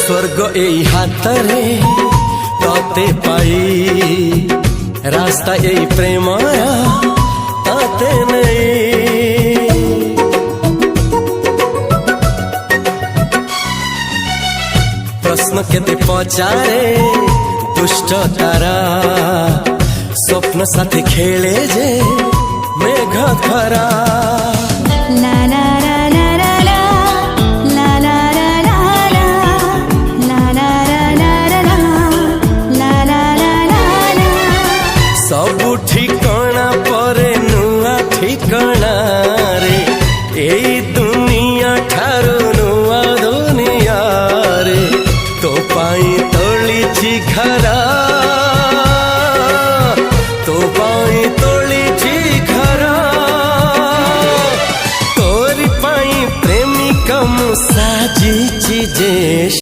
स्वर्ग एई हातरे तते पाई रास्ता एई प्रेमाया ताते नहीं। प्रश्न केते पचारे दुष्ट तारा स्वप्न साथी खेले जे मेघ खरा। ला ला ला ला ला ला ला ला ला ला ला ला ला ला ला। सबु ठिकाना परे नुआ ठिकाना रे एई दुनिया ठारू नुआ दुनिया रे। तो पाई तोलिछि घरा तो पाई तोलिछि घरा तोरी पाई प्रेमिका मु साजिछि जे।